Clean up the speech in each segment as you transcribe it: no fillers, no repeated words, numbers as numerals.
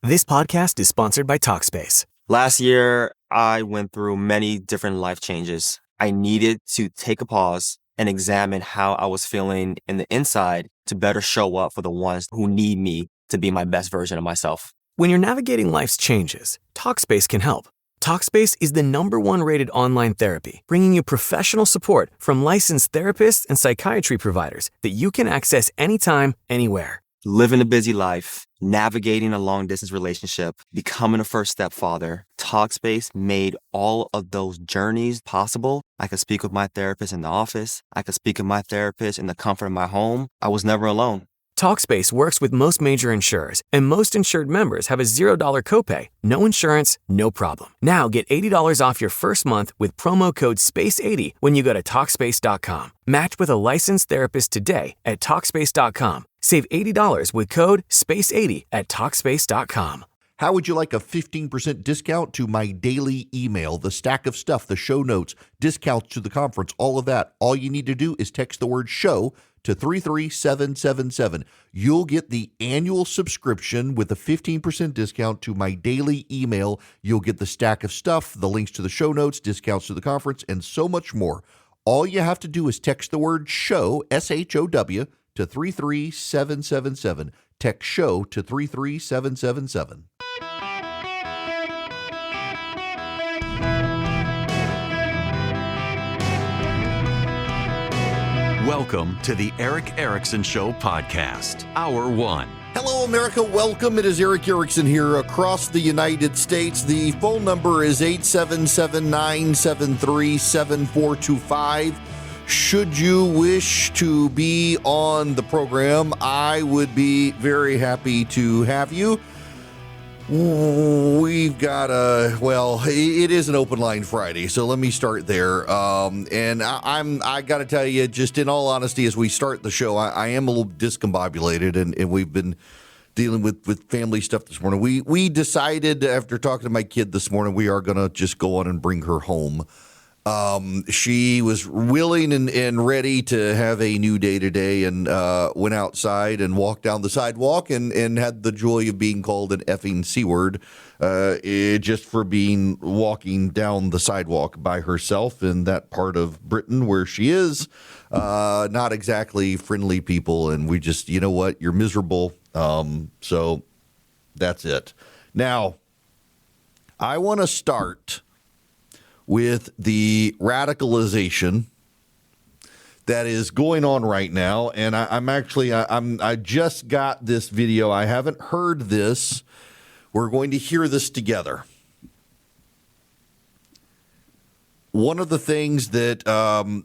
This podcast is sponsored by Talkspace. Last year, I went through many different life changes. I needed to take a pause and examine how I was feeling in the inside to better show up for the ones who need me to be my best version of myself. When you're navigating life's changes, Talkspace can help. Talkspace is the #1 rated online therapy, bringing you professional support from licensed therapists and psychiatry providers that you can access anytime, anywhere. Living a busy life, navigating a long-distance relationship, becoming a first-step father, Talkspace made all of those journeys possible. I could speak with my therapist in the office. I could speak with my therapist in the comfort of my home. I was never alone. Talkspace works with most major insurers, and most insured members have a $0 copay. No insurance, no problem. Now get $80 off your first month with promo code SPACE80 when you go to Talkspace.com. Match with a licensed therapist today at Talkspace.com. Save $80 with code SPACE80 at Talkspace.com. How would you like a 15% discount to my daily email, the stack of stuff, the show notes, discounts to the conference, all of that? All you need to do is text the word SHOW to 33777. You'll get the annual subscription with a 15% discount to my daily email. You'll get the stack of stuff, the links to the show notes, discounts to the conference, and so much more. All you have to do is text the word SHOW, SHOW, to 33777. Text SHOW to 33777. Welcome to the Eric Erickson Show podcast, Hour 1. Hello, America. Welcome. It is Eric Erickson here across the United States. The phone number is 877-973-7425. Should you wish to be on the program, I would be very happy to have you. We've got it is an open line Friday, so let me start there. And I got to tell you, just in all honesty, as we start the show, I am a little discombobulated, and we've been dealing with family stuff this morning. We decided after talking to my kid this morning, we are going to just go on and bring her home. She was willing and ready to have a new day today, and went outside and walked down the sidewalk and had the joy of being called an effing C-word just for walking down the sidewalk by herself in that part of Britain where she is. Not exactly friendly people, and we just, you know what, you're miserable. So that's it. Now, I want to start with the radicalization that is going on right now. And I just got this video. I haven't heard this. We're going to hear this together. One of the things that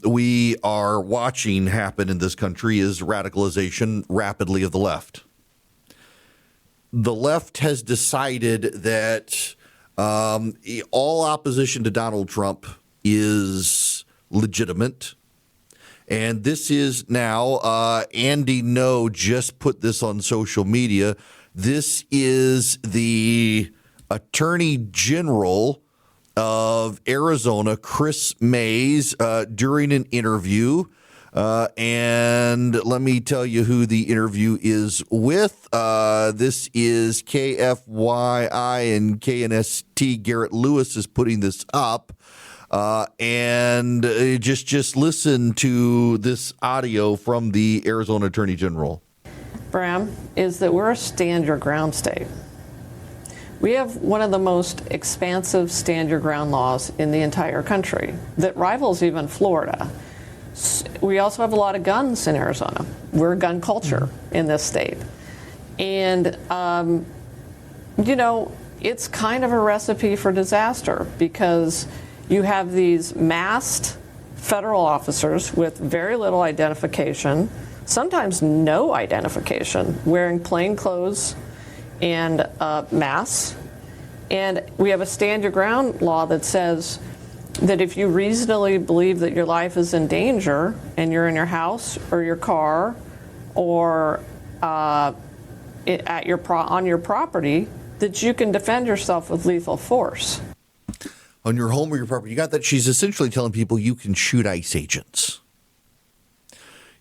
we are watching happen in this country is radicalization rapidly of the left. The left has decided that all opposition to Donald Trump is legitimate. And this is now, Andy No just put this on social media. This is the Attorney General of Arizona, Chris Mays, during an interview. And let me tell you who the interview is with. This is KFYI and KNST. Garrett Lewis is putting this up. And just listen to this audio from the Arizona Attorney General. Bram, is that we're a stand your ground state. We have one of the most expansive stand your ground laws in the entire country that rivals even Florida. We also have a lot of guns in Arizona. We're a gun culture in this state. And, it's kind of a recipe for disaster because you have these masked federal officers with very little identification, sometimes no identification, wearing plain clothes and masks. And we have a stand your ground law that says that if you reasonably believe that your life is in danger and you're in your house or your car or on your property, that you can defend yourself with lethal force. On your home or your property, you got that? She's essentially telling people you can shoot ICE agents.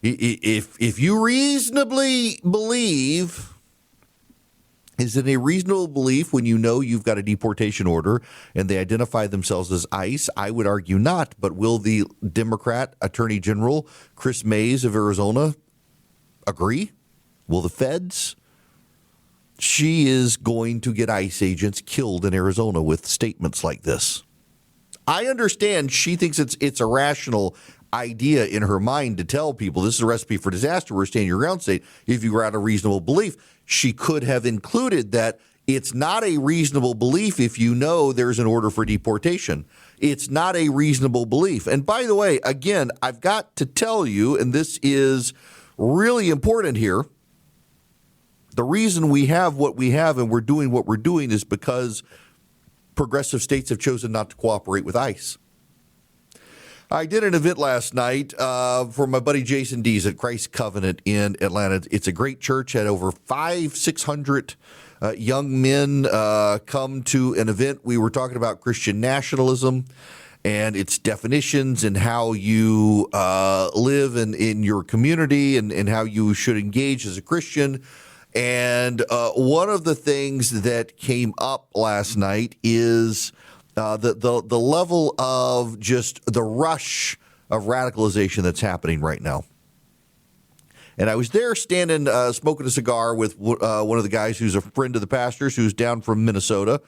If you reasonably believe Is it a reasonable belief when you know you've got a deportation order and they identify themselves as ICE? I would argue not. But will the Democrat Attorney General, Chris Mays of Arizona, agree? Will the feds? She is going to get ICE agents killed in Arizona with statements like this. I understand she thinks it's a rational idea in her mind to tell people this is a recipe for disaster. We're staying your ground state. If you were at a reasonable belief, she could have included that it's not a reasonable belief if you know there's an order for deportation. It's not a reasonable belief. And by the way, again, I've got to tell you, and this is really important here, the reason we have what we have and we're doing what we're doing is because progressive states have chosen not to cooperate with ICE. I did an event last night for my buddy Jason Dees at Christ Covenant in Atlanta. It's a great church. Had over 600 young men come to an event. We were talking about Christian nationalism and its definitions and how you live in your community and how you should engage as a Christian. And one of the things that came up last night is the level of just the rush of radicalization that's happening right now. And I was there standing, smoking a cigar with one of the guys who's a friend of the pastor's, who's down from Minnesota,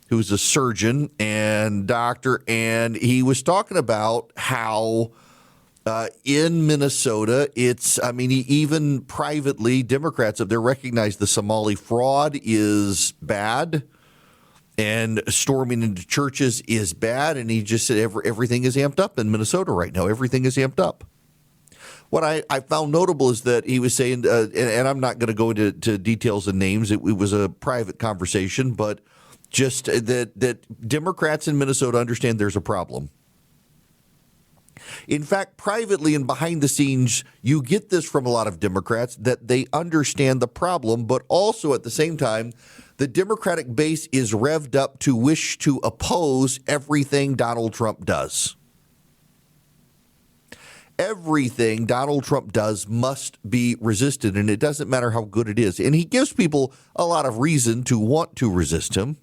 who's a surgeon and doctor, and he was talking about how in Minnesota, even privately, Democrats up there recognize the Somali fraud is bad and storming into churches is bad. And he just said everything is amped up in Minnesota right now. Everything is amped up. What I found notable is that he was saying, and I'm not going to go into details and names. It was a private conversation, but just that Democrats in Minnesota understand there's a problem. In fact, privately and behind the scenes, you get this from a lot of Democrats, that they understand the problem, but also at the same time, the Democratic base is revved up to wish to oppose everything Donald Trump does. Everything Donald Trump does must be resisted, and it doesn't matter how good it is. And he gives people a lot of reason to want to resist him.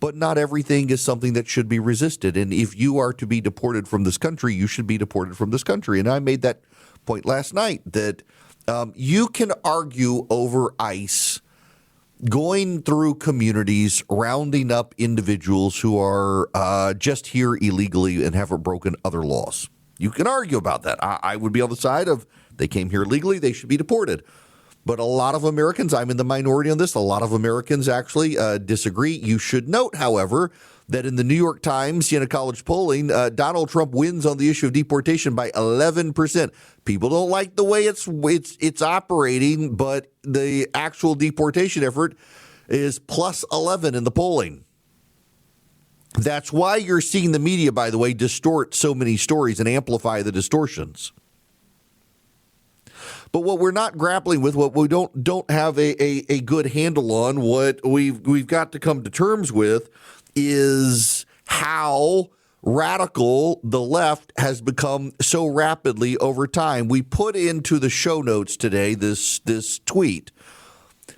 But not everything is something that should be resisted. And if you are to be deported from this country, you should be deported from this country. And I made that point last night, that you can argue over ICE going through communities, rounding up individuals who are just here illegally and haven't broken other laws. You can argue about that. I would be on the side of they came here legally, they should be deported. But a lot of Americans, I'm in the minority on this, a lot of Americans actually disagree. You should note, however, that in the New York Times, college polling, Donald Trump wins on the issue of deportation by 11%. People don't like the way it's operating, but the actual deportation effort is plus 11 in the polling. That's why you're seeing the media, by the way, distort so many stories and amplify the distortions. But what we're not grappling with, what we don't have a good handle on, what we've got to come to terms with, is how radical the left has become so rapidly over time. We put into the show notes today this tweet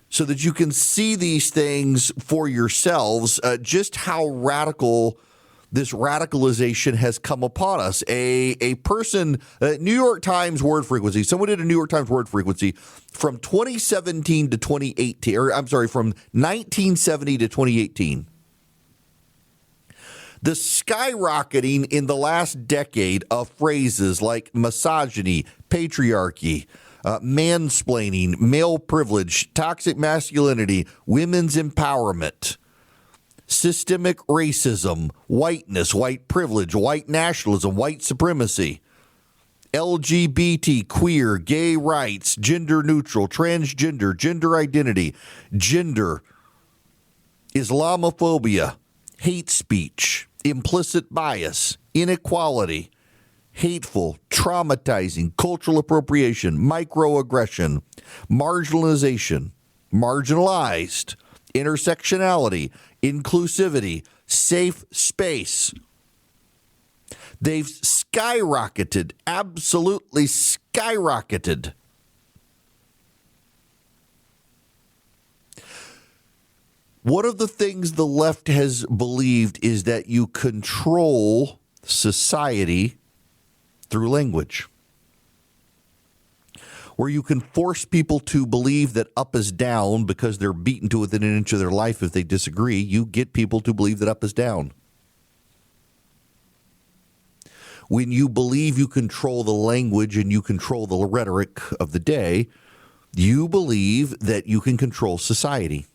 so that you can see these things for yourselves, just how radical this radicalization has come upon us. A person, New York Times word frequency, someone did a New York Times word frequency from 2017 to 2018, or I'm sorry, from 1970 to 2018. The skyrocketing in the last decade of phrases like misogyny, patriarchy, mansplaining, male privilege, toxic masculinity, women's empowerment, systemic racism, whiteness, white privilege, white nationalism, white supremacy, LGBT, queer, gay rights, gender neutral, transgender, gender identity, gender, Islamophobia, hate speech, implicit bias, inequality, hateful, traumatizing, cultural appropriation, microaggression, marginalization, marginalized, intersectionality, inclusivity, safe space. They've skyrocketed, absolutely skyrocketed. One of the things the left has believed is that you control society through language, where you can force people to believe that up is down because they're beaten to within an inch of their life if they disagree. You get people to believe that up is down. When you believe you control the language and you control the rhetoric of the day, you believe that you can control society.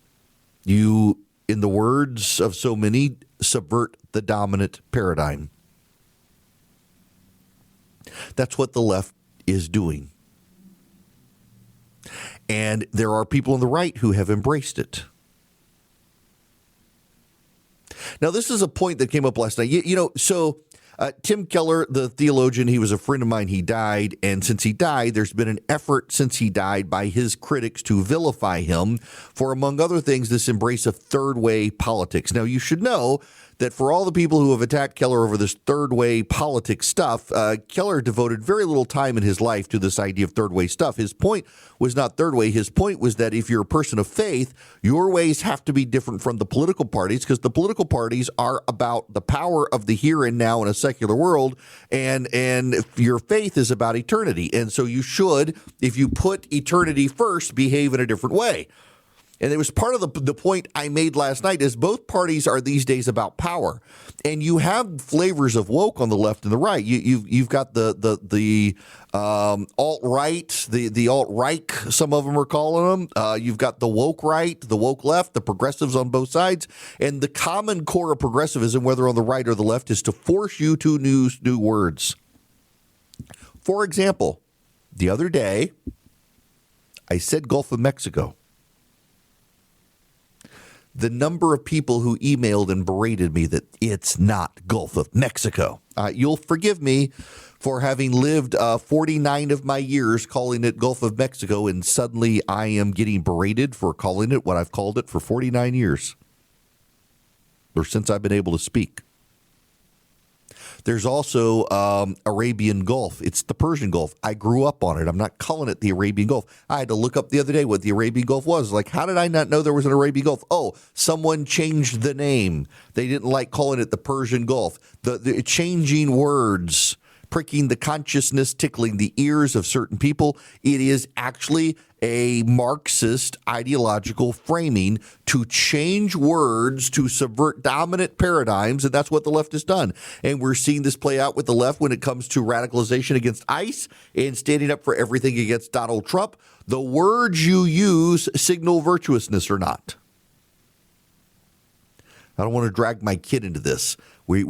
You, in the words of so many, subvert the dominant paradigm. That's what the left is doing. And there are people on the right who have embraced it. Now, this is a point that came up last night. Tim Keller, the theologian, he was a friend of mine. He died. And since he died, there's been an effort since he died by his critics to vilify him for, among other things, this embrace of third way politics. Now, you should know that for all the people who have attacked Keller over this third way politics stuff, Keller devoted very little time in his life to this idea of third way stuff. His point was not third way. His point was that if you're a person of faith, your ways have to be different from the political parties, because the political parties are about the power of the here and now in a secular world, and your faith is about eternity. And so you should, if you put eternity first, behave in a different way. And it was part of the point I made last night is both parties are these days about power, and you have flavors of woke on the left and the right. You've got the alt-right, the alt-right, some of them are calling them. You've got the woke right, the woke left, the progressives on both sides. And the common core of progressivism, whether on the right or the left, is to force you to use new words. For example, the other day, I said Gulf of Mexico. The number of people who emailed and berated me that it's not Gulf of Mexico. You'll forgive me for having lived 49 of my years calling it Gulf of Mexico, and suddenly I am getting berated for calling it what I've called it for 49 years, or since I've been able to speak. There's also Arabian Gulf. It's the Persian Gulf. I grew up on it. I'm not calling it the Arabian Gulf. I had to look up the other day what the Arabian Gulf was. Like, how did I not know there was an Arabian Gulf? Oh, someone changed the name. They didn't like calling it the Persian Gulf. The changing words, pricking the consciousness, tickling the ears of certain people. It is actually a Marxist ideological framing to change words to subvert dominant paradigms, and that's what the left has done. And we're seeing this play out with the left when it comes to radicalization against ICE and standing up for everything against Donald Trump. The words you use signal virtuousness or not. I don't want to drag my kid into this. We're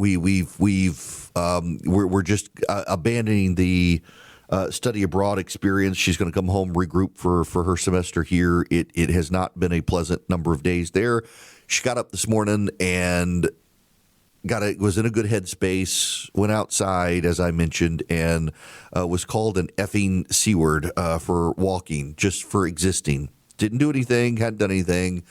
just abandoning the study abroad experience. She's going to come home, regroup for her semester here. It has not been a pleasant number of days there. She got up this morning and was in a good headspace, went outside, as I mentioned, and was called an effing C word for walking, just for existing. Didn't do anything, hadn't done anything.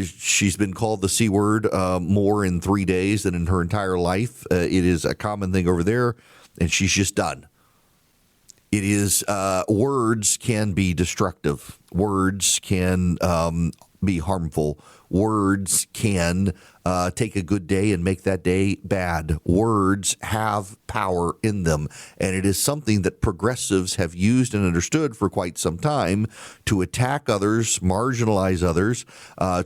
She's been called the C word more in 3 days than in her entire life. It is a common thing over there, and she's just done. It is words can be destructive. Words can be harmful. Words can take a good day and make that day bad. Words have power in them, and it is something that progressives have used and understood for quite some time to attack others, marginalize others,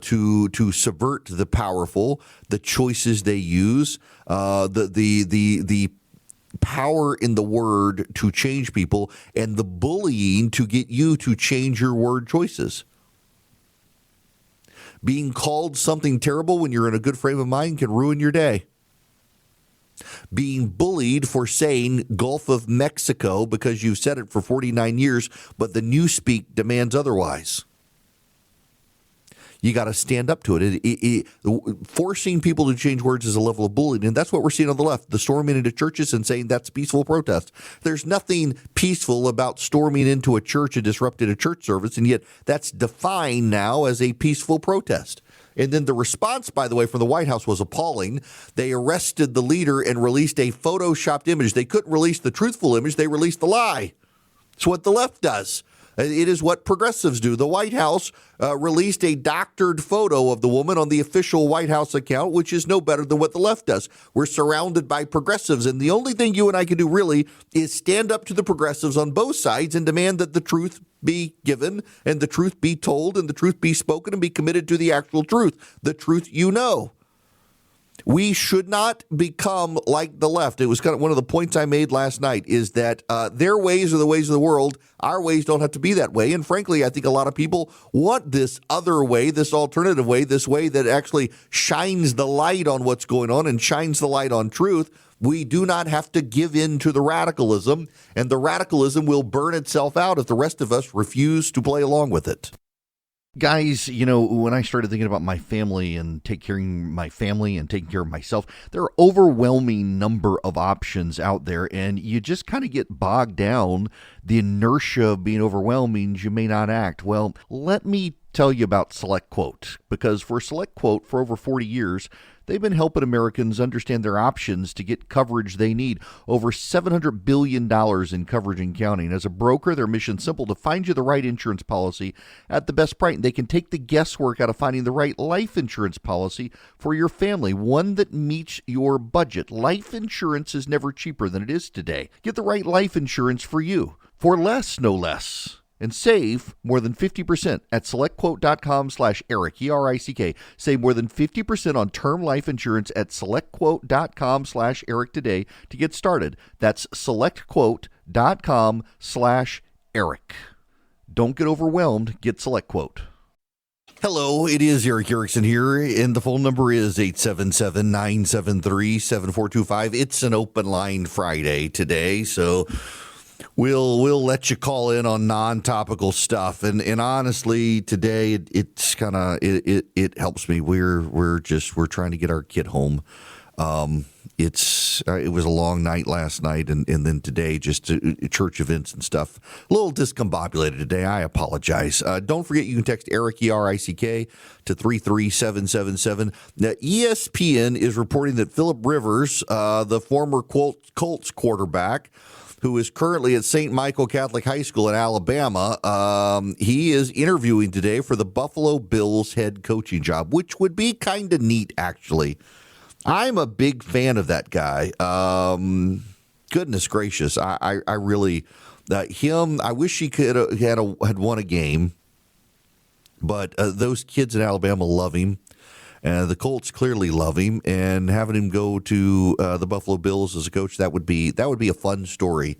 to subvert the powerful, the choices they use, the power in the word to change people, and the bullying to get you to change your word choices. Being called something terrible when you're in a good frame of mind can ruin your day. Being bullied for saying Gulf of Mexico because you've said it for 49 years, but the newspeak demands otherwise. You got to stand up to it. Forcing people to change words is a level of bullying, and that's what we're seeing on the left, the storming into churches and saying that's peaceful protest. There's nothing peaceful about storming into a church and disrupting a church service, and yet that's defined now as a peaceful protest. And then the response, by the way, from the White House was appalling. They arrested the leader and released a photoshopped image. They couldn't release the truthful image. They released the lie. It's what the left does. It is what progressives do. The White House released a doctored photo of the woman on the official White House account, which is no better than what the left does. We're surrounded by progressives, and the only thing you and I can do really is stand up to the progressives on both sides and demand that the truth be given and the truth be told and the truth be spoken and be committed to the actual truth, the truth you know. We should not become like the left. It was kind of one of the points I made last night is that their ways are the ways of the world. Our ways don't have to be that way. And frankly, I think a lot of people want this other way, this alternative way, this way that actually shines the light on what's going on and shines the light on truth. We do not have to give in to the radicalism, and the radicalism will burn itself out if the rest of us refuse to play along with it. Guys, when I started thinking about my family and taking care of myself, there are overwhelming number of options out there, and you just kind of get bogged down. The inertia of being overwhelmed means you may not act. Well, let me tell you about SelectQuote, because for SelectQuote, for over 40 years, they've been helping Americans understand their options to get coverage they need. Over $700 billion in coverage and counting. As a broker, their mission's simple: to find you the right insurance policy at the best price. They can take the guesswork out of finding the right life insurance policy for your family, one that meets your budget. Life insurance is never cheaper than it is today. Get the right life insurance for you, for less, no less. And save more than 50% at SelectQuote.com/Eric, E-R-I-C-K. Save more than 50% on term life insurance at SelectQuote.com/Eric today to get started. That's SelectQuote.com/Eric. Don't get overwhelmed. Get SelectQuote. Hello, it is Eric Erickson here, and the phone number is 877-973-7425. It's an open line Friday today, so We'll let you call in on non-topical stuff, and honestly, today it's kind of it helps me. We're trying to get our kid home. It was a long night last night, and then today just church events and stuff. A little discombobulated today. I apologize. Don't forget you can text Eric, E-R-I-C-K, to 33777. Now, ESPN is reporting that Phillip Rivers, the former Colts quarterback, who is currently at St. Michael Catholic High School in Alabama, he is interviewing today for the Buffalo Bills head coaching job, which would be kind of neat, actually. I'm a big fan of that guy. Goodness gracious, I really him. I wish he could had won a game, but those kids in Alabama love him. The Colts clearly love him, and having him go to the Buffalo Bills as a coach, that would be a fun story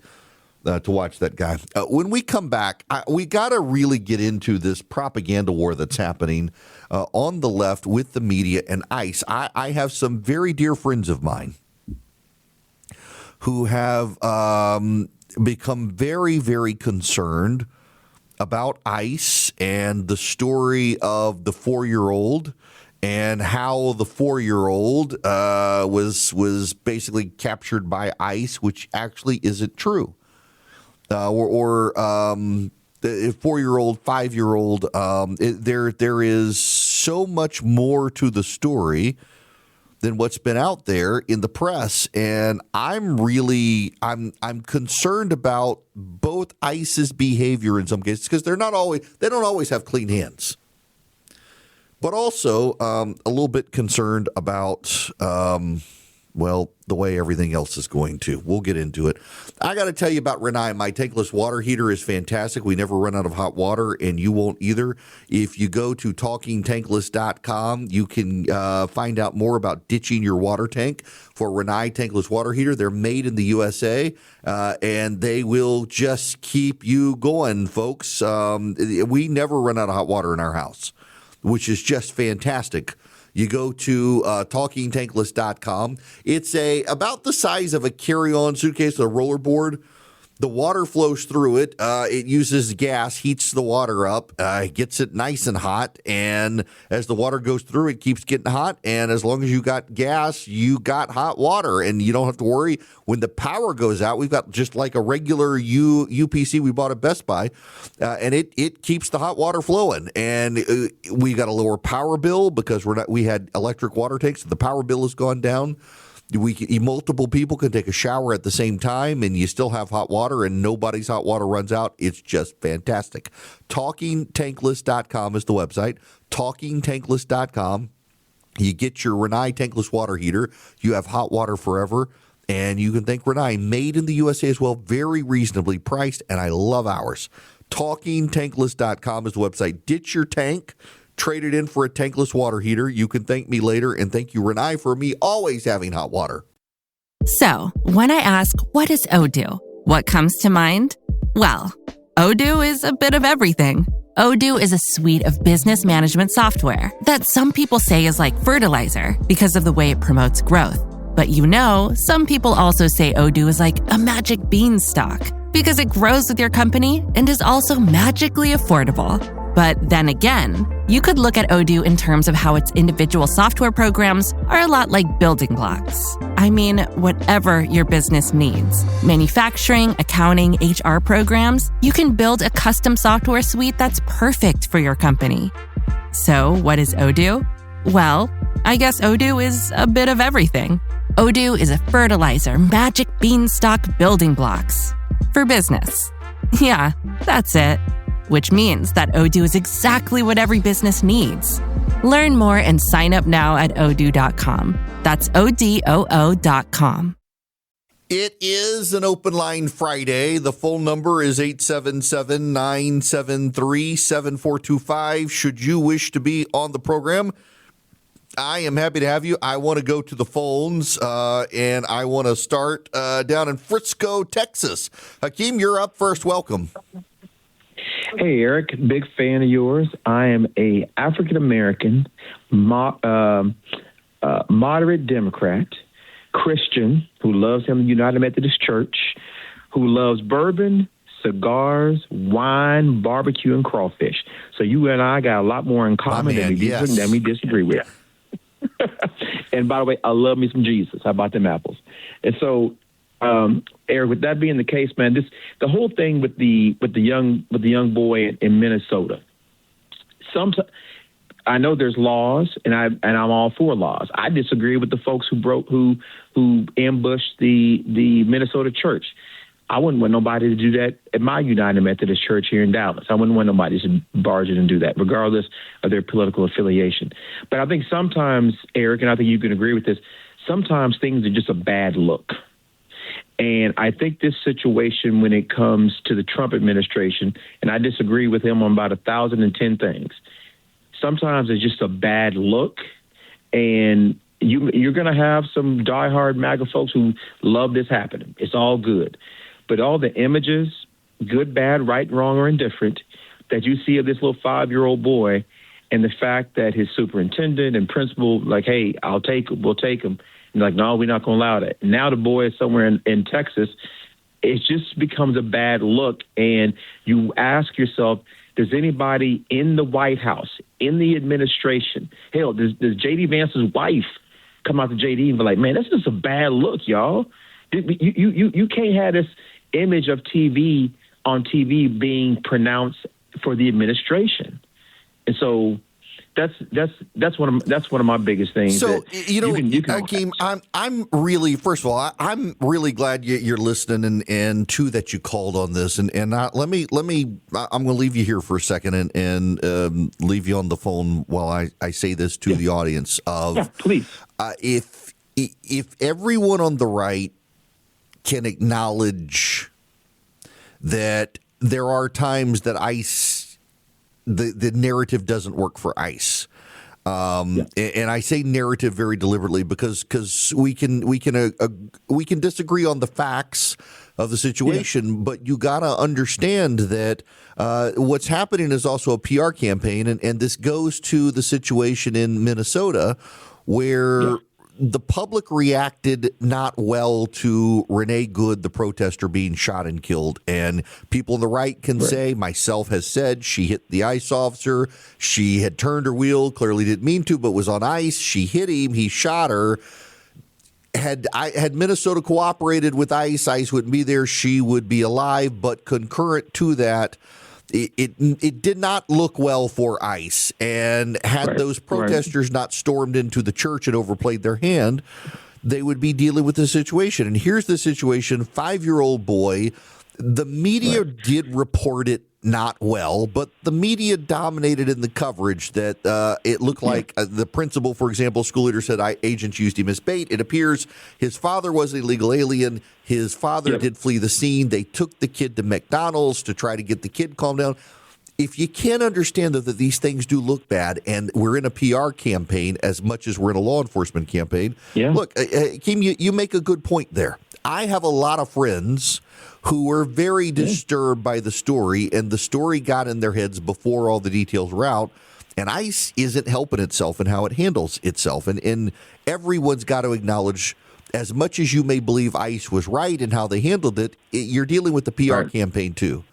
to watch that guy. When we come back, we got to really get into this propaganda war that's happening on the left with the media and ICE. I have some very dear friends of mine who have become very, very concerned about ICE and the story of the 4-year-old. And how the 4-year-old was basically captured by ICE, which actually isn't true. The 4-year-old, 5-year-old, there is so much more to the story than what's been out there in the press, and I'm concerned about both ICE's behavior in some cases because they don't always have clean hands. But also a little bit concerned about, the way everything else is going to. We'll get into it. I got to tell you about Renai. My tankless water heater is fantastic. We never run out of hot water, and you won't either. If you go to talkingtankless.com, you can find out more about ditching your water tank for Renai tankless water heater. They're made in the USA, and they will just keep you going, folks. We never run out of hot water in our house, which is just fantastic. You go to talkingtankless.com. It's about the size of a carry-on suitcase with a rollerboard. The water flows through it. It uses gas, heats the water up, gets it nice and hot. And as the water goes through, it keeps getting hot. And as long as you got gas, you got hot water. And you don't have to worry when the power goes out. We've got just like a regular UPC we bought at Best Buy. And it keeps the hot water flowing. And we got a lower power bill because we had electric water tanks. So the power bill has gone down. Multiple people can take a shower at the same time, and you still have hot water, and nobody's hot water runs out. It's just fantastic. TalkingTankless.com is the website. TalkingTankless.com. You get your Renai tankless water heater. You have hot water forever, and you can thank Renai. Made in the USA as well, very reasonably priced, and I love ours. TalkingTankless.com is the website. Ditch your tank. Trade it in for a tankless water heater. You can thank me later, and thank you, Renai, for me always having hot water. So, when I ask, what is Odoo? What comes to mind? Well, Odoo is a bit of everything. Odoo is a suite of business management software that some people say is like fertilizer because of the way it promotes growth. But some people also say Odoo is like a magic beanstalk because it grows with your company and is also magically affordable. But then again, you could look at Odoo in terms of how its individual software programs are a lot like building blocks. I mean, whatever your business needs, manufacturing, accounting, HR programs, you can build a custom software suite that's perfect for your company. So what is Odoo? Well, I guess Odoo is a bit of everything. Odoo is a fertilizer, magic beanstalk building blocks for business. Yeah, that's it. Which means that Odoo is exactly what every business needs. Learn more and sign up now at odoo.com. That's ODOO.com. It is an open line Friday. The phone number is 877-973-7425. Should you wish to be on the program, I am happy to have you. I want to go to the phones, and I want to start down in Frisco, Texas. Hakeem, you're up first. Welcome. Hey, Eric, big fan of yours. I am a African-American, moderate Democrat, Christian, who loves him, the United Methodist Church, who loves bourbon, cigars, wine, barbecue, and crawfish. So you and I got a lot more in common than we disagree with. And by the way, I love me some Jesus. How about them apples? And so, Eric, with that being the case, man, the whole thing with the young boy in Minnesota. I know there's laws, and I'm all for laws. I disagree with the folks who ambushed the Minnesota church. I wouldn't want nobody to do that at my United Methodist Church here in Dallas. I wouldn't want nobody to barge in and do that, regardless of their political affiliation. But I think sometimes, Eric, and I think you can agree with this, sometimes things are just a bad look. And I think this situation, when it comes to the Trump administration, and I disagree with him on about 1,010 things, sometimes it's just a bad look. And you're going to have some diehard MAGA folks who love this happening. It's all good. But all the images, good, bad, right, wrong, or indifferent, that you see of this little 5-year-old boy, and the fact that his superintendent and principal, like, hey, we'll take him. And like, no, we're not going to allow that. And now the boy is somewhere in Texas. It just becomes a bad look. And you ask yourself, does anybody in the White House, in the administration, hell, does J.D. Vance's wife come out to J.D. and be like, man, that's just a bad look, y'all. You can't have this image of TV on TV being pronounced for the administration. And so that's one of my biggest things. So Hakeem, I'm really, first of all, I'm really glad you're listening, and two, that you called on this, and let me I'm going to leave you here for a second and leave you on the phone while I say this to the audience. Please. If everyone on the right can acknowledge that there are times that the narrative doesn't work for ICE. And I say narrative very deliberately because we can disagree on the facts of the situation, but you got to understand that what's happening is also a PR campaign, and this goes to the situation in Minnesota where the public reacted not well to Renee Good, the protester, being shot and killed. And people on the right can say, myself has said, she hit the ICE officer. She had turned her wheel, clearly didn't mean to, but was on ice. She hit him. He shot her. Had Minnesota cooperated with ICE, ICE wouldn't be there. She would be alive. But concurrent to that, it did not look well for ICE. And had those protesters not stormed into the church and overplayed their hand, they would be dealing with the situation. And here's the situation: 5-year-old boy. The media did report it not well, but the media dominated in the coverage that it looked like the principal, for example, school leader said agents used him as bait. It appears his father was an illegal alien. His father did flee the scene. They took the kid to McDonald's to try to get the kid calmed down. If you can't understand that these things do look bad, and we're in a PR campaign as much as we're in a law enforcement campaign, look, Kim, you make a good point there. I have a lot of friends who were very disturbed by the story, and the story got in their heads before all the details were out, and ICE isn't helping itself in how it handles itself. And everyone's got to acknowledge, as much as you may believe ICE was right in how they handled it, you're dealing with the PR campaign too.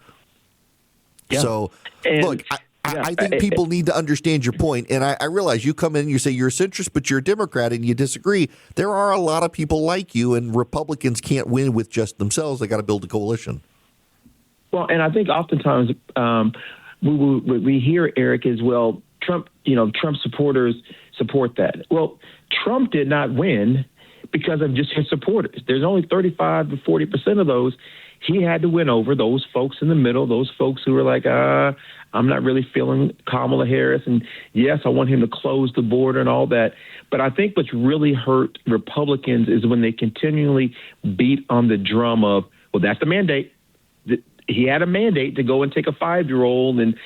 Yeah. So, look, I think people need to understand your point, and I realize you come in and you say you're a centrist, but you're a Democrat and you disagree. There are a lot of people like you, and Republicans can't win with just themselves. They got to build a coalition. Well, and I think oftentimes we hear, Eric, as well, Trump supporters support that. Well, Trump did not win because of just his supporters. There's only 35 to 40% of those. He had to win over those folks in the middle, those folks who were like, I'm not really feeling Kamala Harris. And yes, I want him to close the border and all that. But I think what's really hurt Republicans is when they continually beat on the drum of, well, that's the mandate. He had a mandate to go and take a 5-year-old, and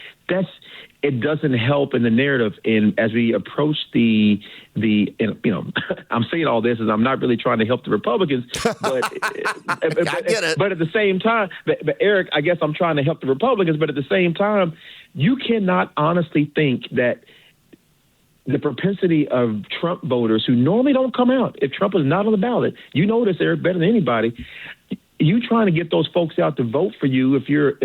it doesn't help in the narrative. And as we approach I'm saying all this as I'm not really trying to help the Republicans, but I get it. But at the same time, but Eric, I guess I'm trying to help the Republicans, but at the same time, you cannot honestly think that the propensity of Trump voters who normally don't come out if Trump is not on the ballot, you know this, Eric, better than anybody. You trying to get those folks out to vote for you if you're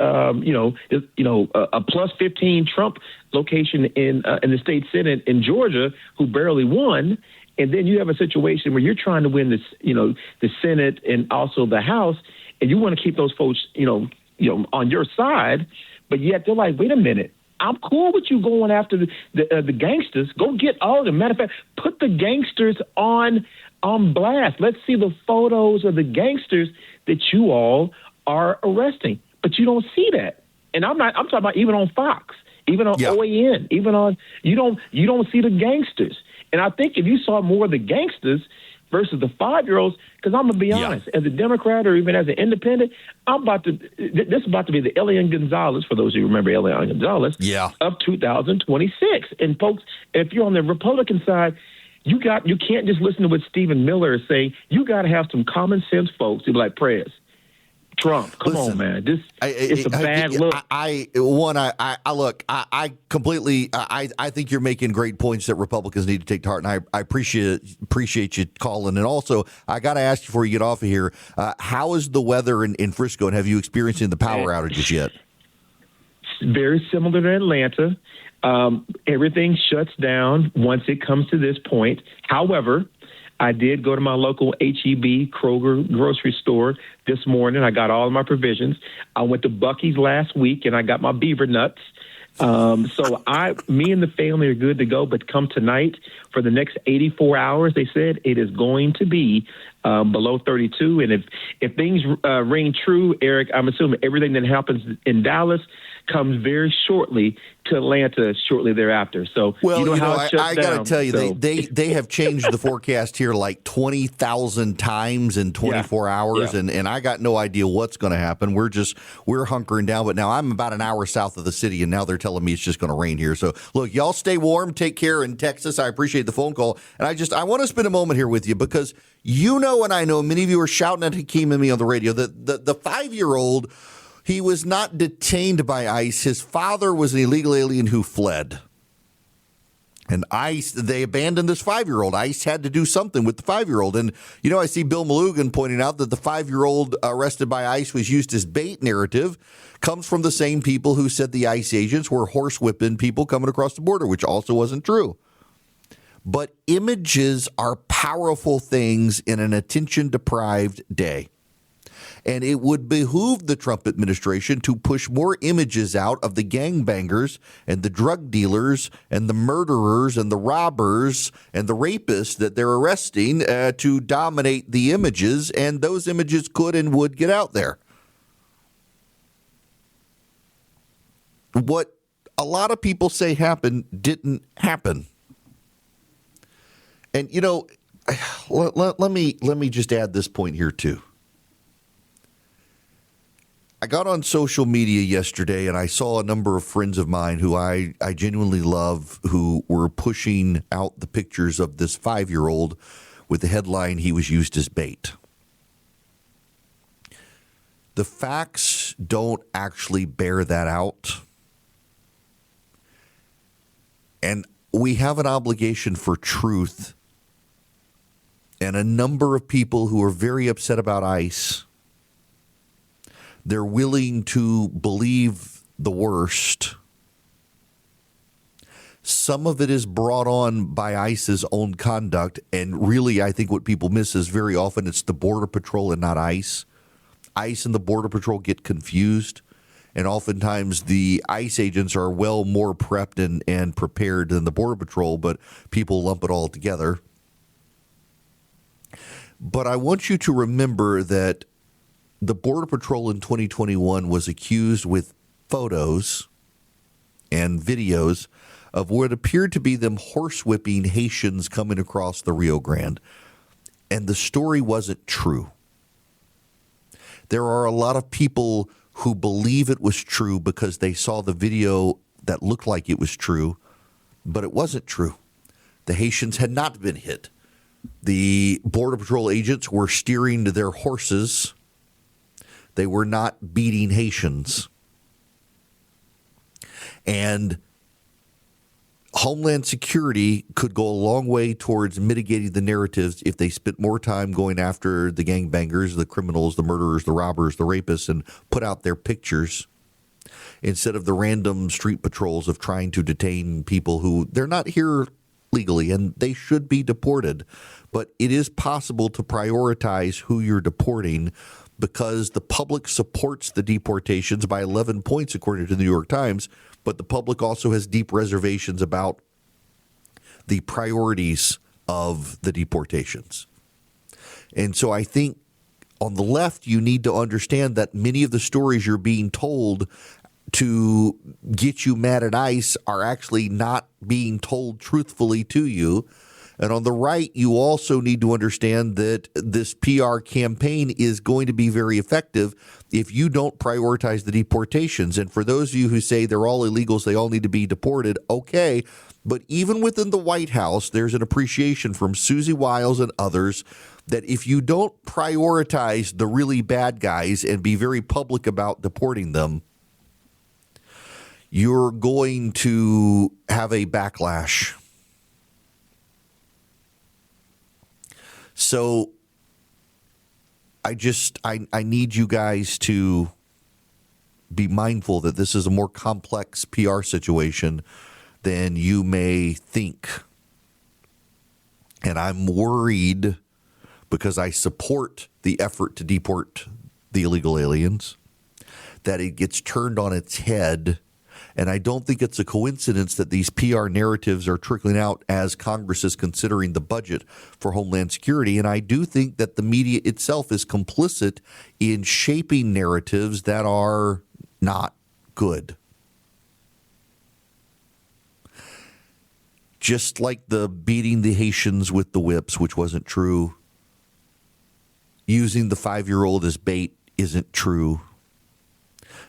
a plus 15 Trump location in the state Senate in Georgia who barely won, and then you have a situation where you're trying to win the Senate and also the House, and you want to keep those folks on your side, but yet they're like, wait a minute. I'm cool with you going after the gangsters. Go get all of them. Matter of fact, put the gangsters on blast. Let's see the photos of the gangsters that you all are arresting. But you don't see that. And I'm talking about even on Fox, even on OAN, even on you don't see the gangsters. And I think if you saw more of the gangsters versus the 5-year-olds, because I'm gonna be honest, as a Democrat or even as an independent, this is about to be the Elian Gonzalez, for those who remember Elian Gonzalez, of 2026. And folks, if you're on the Republican side, you can't just listen to what Stephen Miller is saying. You got to have some common sense folks who be like, Prez, Trump, come on, man. It's a bad look. I think you're making great points that Republicans need to take to heart, and I appreciate you calling. And also, I got to ask you before you get off of here, how is the weather in Frisco, and have you experienced the power outages yet? Very similar to Atlanta. Everything shuts down once it comes to this point. However, I did go to my local HEB Kroger grocery store this morning. I got all of my provisions. I went to Buc-ee's last week and I got my beaver nuts. So me and the family are good to go, but come tonight for the next 84 hours, they said it is going to be below 32. And if things ring true, Eric, I'm assuming everything that happens in Dallas comes very shortly to Atlanta shortly thereafter. So I got to tell you, they have changed the forecast here like 20,000 times in 24 hours, and I got no idea what's going to happen. We're hunkering down, but now I'm about an hour south of the city, and now they're telling me it's just going to rain here. So look, y'all stay warm, take care in Texas. I appreciate the phone call, and I want to spend a moment here with you because and I know many of you are shouting at Hakeem and me on the radio that the 5-year-old. He was not detained by ICE. His father was an illegal alien who fled. And ICE, they abandoned this 5-year-old. ICE had to do something with the 5-year-old. And, I see Bill Malugin pointing out that the 5-year-old arrested by ICE was used as bait narrative comes from the same people who said the ICE agents were horsewhipping people coming across the border, which also wasn't true. But images are powerful things in an attention-deprived day. And it would behoove the Trump administration to push more images out of the gangbangers and the drug dealers and the murderers and the robbers and the rapists that they're arresting to dominate the images, and those images could and would get out there. What a lot of people say happened didn't happen. And, you know, let me just add this point here, too. I got on social media yesterday and I saw a number of friends of mine who I genuinely love who were pushing out the pictures of this 5-year-old with the headline, "He was used as bait." The facts don't actually bear that out. And we have an obligation for truth. And a number of people who are very upset about ICE, they're willing to believe the worst. Some of it is brought on by ICE's own conduct. And really, I think what people miss is very often it's the Border Patrol and not ICE. ICE and the Border Patrol get confused. And oftentimes the ICE agents are well more prepped and prepared than the Border Patrol, but people lump it all together. But I want you to remember that the Border Patrol in 2021 was accused with photos and videos of what appeared to be them horsewhipping Haitians coming across the Rio Grande. And the story wasn't true. There are a lot of people who believe it was true because they saw the video that looked like it was true, but it wasn't true. The Haitians had not been hit. The Border Patrol agents were steering to their horses. They were not beating Haitians. And Homeland Security could go a long way towards mitigating the narratives if they spent more time going after the gangbangers, the criminals, the murderers, the robbers, the rapists, and put out their pictures instead of the random street patrols of trying to detain people who they're not here legally and they should be deported. But it is possible to prioritize who you're deporting because the public supports the deportations by 11 points, according to the New York Times. But the public also has deep reservations about the priorities of the deportations. And so I think on the left, you need to understand that many of the stories you're being told to get you mad at ICE are actually not being told truthfully to you. And on the right, you also need to understand that this PR campaign is going to be very effective if you don't prioritize the deportations. And for those of you who say they're all illegals, they all need to be deported, okay. But even within the White House, there's an appreciation from Susie Wiles and others that if you don't prioritize the really bad guys and be very public about deporting them, you're going to have a backlash. So I need you guys to be mindful that this is a more complex PR situation than you may think. And I'm worried because I support the effort to deport the illegal aliens, that it gets turned on its head. And I don't think it's a coincidence that these PR narratives are trickling out as Congress is considering the budget for Homeland Security. And I do think that the media itself is complicit in shaping narratives that are not good. Just like the beating the Haitians with the whips, which wasn't true. Using the 5-year-old as bait isn't true.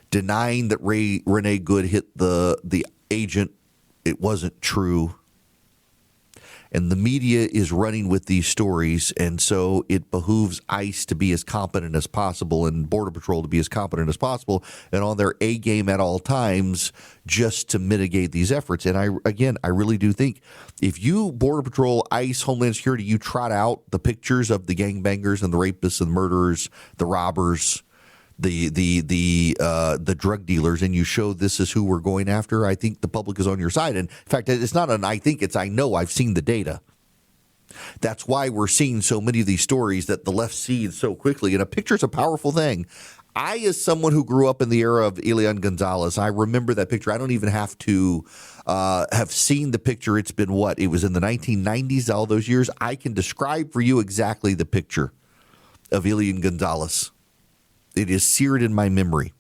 Denying that Renee Good hit the agent, it wasn't true. And the media is running with these stories, and so it behooves ICE to be as competent as possible and Border Patrol to be as competent as possible and on their A game at all times just to mitigate these efforts. And I really do think if you, Border Patrol, ICE, Homeland Security, you trot out the pictures of the gangbangers and the rapists and murderers, the robbers, the drug dealers, and you show this is who we're going after, I think the public is on your side. And in fact, it's not an I think, it's I know. I've seen the data. That's why we're seeing so many of these stories that the left sees so quickly. And a picture is a powerful thing. I, as someone who grew up in the era of Elian Gonzalez, I remember that picture. I don't even have to have seen the picture. It's been what? It was in the 1990s, all those years. I can describe for you exactly the picture of Elian Gonzalez. It is seared in my memory.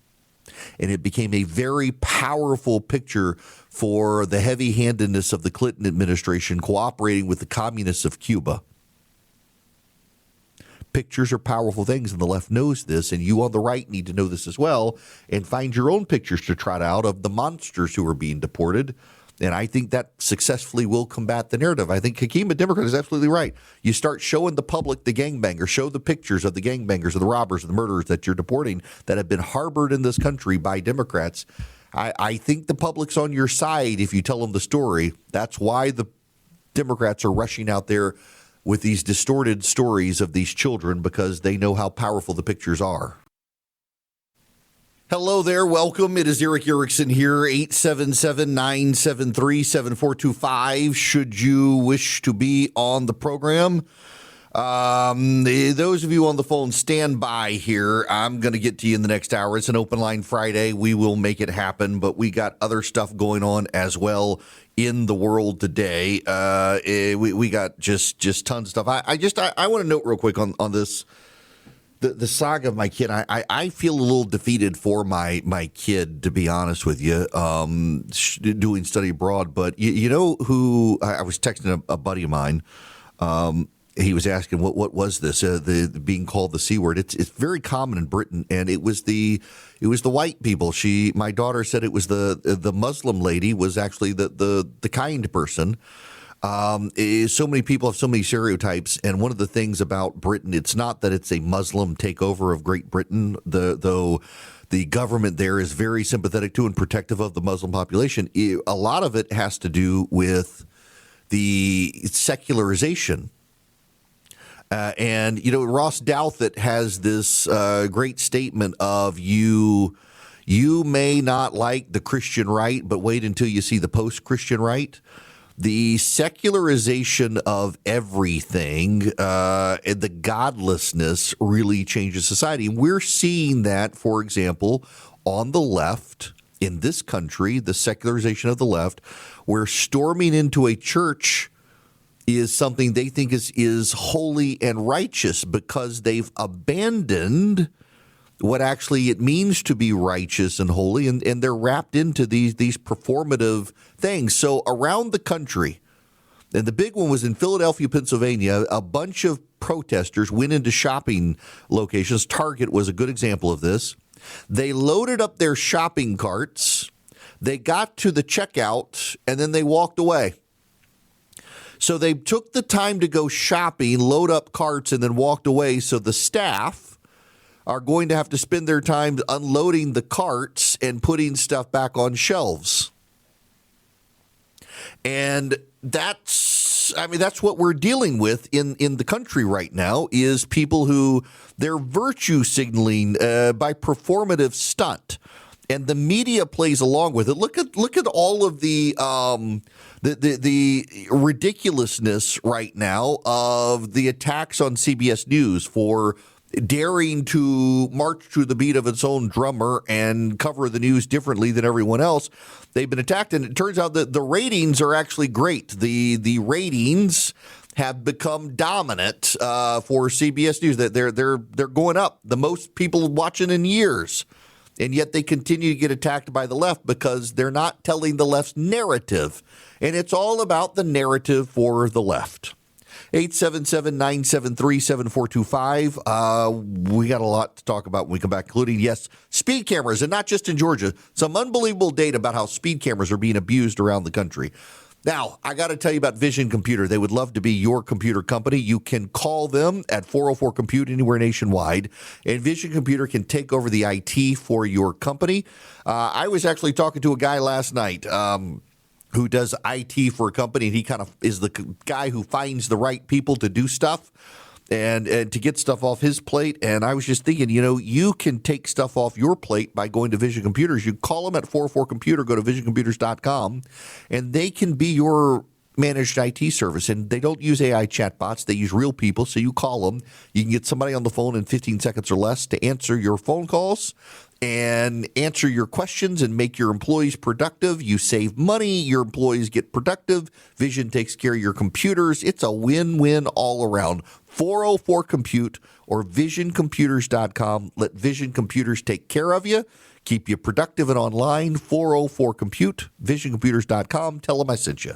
And it became a very powerful picture for the heavy-handedness of the Clinton administration cooperating with the communists of Cuba. Pictures are powerful things, and the left knows this, and you on the right need to know this as well, and find your own pictures to trot out of the monsters who are being deported. And I think that successfully will combat the narrative. I think Hakeem, a Democrat, is absolutely right. You start showing the public the gangbangers, show the pictures of the gangbangers, of the robbers, of the murderers that you're deporting that have been harbored in this country by Democrats. I think the public's on your side if you tell them the story. That's why the Democrats are rushing out there with these distorted stories of these children, because they know how powerful the pictures are. Hello there. Welcome. It is Eric Erickson here, 877-973-7425. Should you wish to be on the program, those of you on the phone, stand by here. I'm going to get to you in the next hour. It's an open line Friday. We will make it happen, but we got other stuff going on as well in the world today. We got just tons of stuff. I want to note real quick on this, the saga of my kid. I feel a little defeated for my kid, to be honest with you, doing study abroad. But you know who I was texting a buddy of mine. He was asking what was this? The being called the C word. It's very common in Britain, and it was the white people. My daughter said it was the Muslim lady was actually the kind person. So many people have so many stereotypes, and one of the things about Britain, it's not that it's a Muslim takeover of Great Britain, though the government there is very sympathetic to and protective of the Muslim population. A lot of it has to do with the secularization. And, you know, Ross Douthat has this great statement of you may not like the Christian right, but wait until you see the post-Christian right. The secularization of everything and the godlessness really changes society. And we're seeing that, for example, on the left in this country, the secularization of the left, where storming into a church is something they think is holy and righteous because they've abandoned what actually it means to be righteous and holy, and they're wrapped into these performative things. So around the country, and the big one was in Philadelphia, Pennsylvania, a bunch of protesters went into shopping locations. Target was a good example of this. They loaded up their shopping carts, they got to the checkout, and then they walked away. So they took the time to go shopping, load up carts, and then walked away. So the staff are going to have to spend their time unloading the carts and putting stuff back on shelves. And that's what we're dealing with in the country right now, is people who they're virtue signaling by performative stunt. And the media plays along with it. Look at all of the ridiculousness right now of the attacks on CBS News for daring to march to the beat of its own drummer and cover the news differently than everyone else. They've been attacked, and it turns out that the ratings are actually great. The ratings have become dominant for CBS News. That they're going up, the most people watching in years. And yet they continue to get attacked by the left because they're not telling the left's narrative. And it's all about the narrative for the left. 877-973-7425. We got a lot to talk about when we come back, including, yes, speed cameras, and not just in Georgia. Some unbelievable data about how speed cameras are being abused around the country. Now, I got to tell you about Vision Computer. They would love to be your computer company. You can call them at 404-COMPUTE anywhere nationwide, and Vision Computer can take over the IT for your company. I was actually talking to a guy last night who does IT for a company, and he kind of is the guy who finds the right people to do stuff and to get stuff off his plate. And I was just thinking, you can take stuff off your plate by going to Vision Computers. You call them at 404-COMPUTER, go to visioncomputers.com, and they can be your managed IT service, and they don't use AI chatbots. They use real people, so you call them. You can get somebody on the phone in 15 seconds or less to answer your phone calls and answer your questions and make your employees productive. You save money, your employees get productive. Vision takes care of your computers. It's a win-win all around. 404-COMPUTE or visioncomputers.com. Let Vision Computers take care of you. Keep you productive and online. 404-COMPUTE, visioncomputers.com. Tell them I sent you.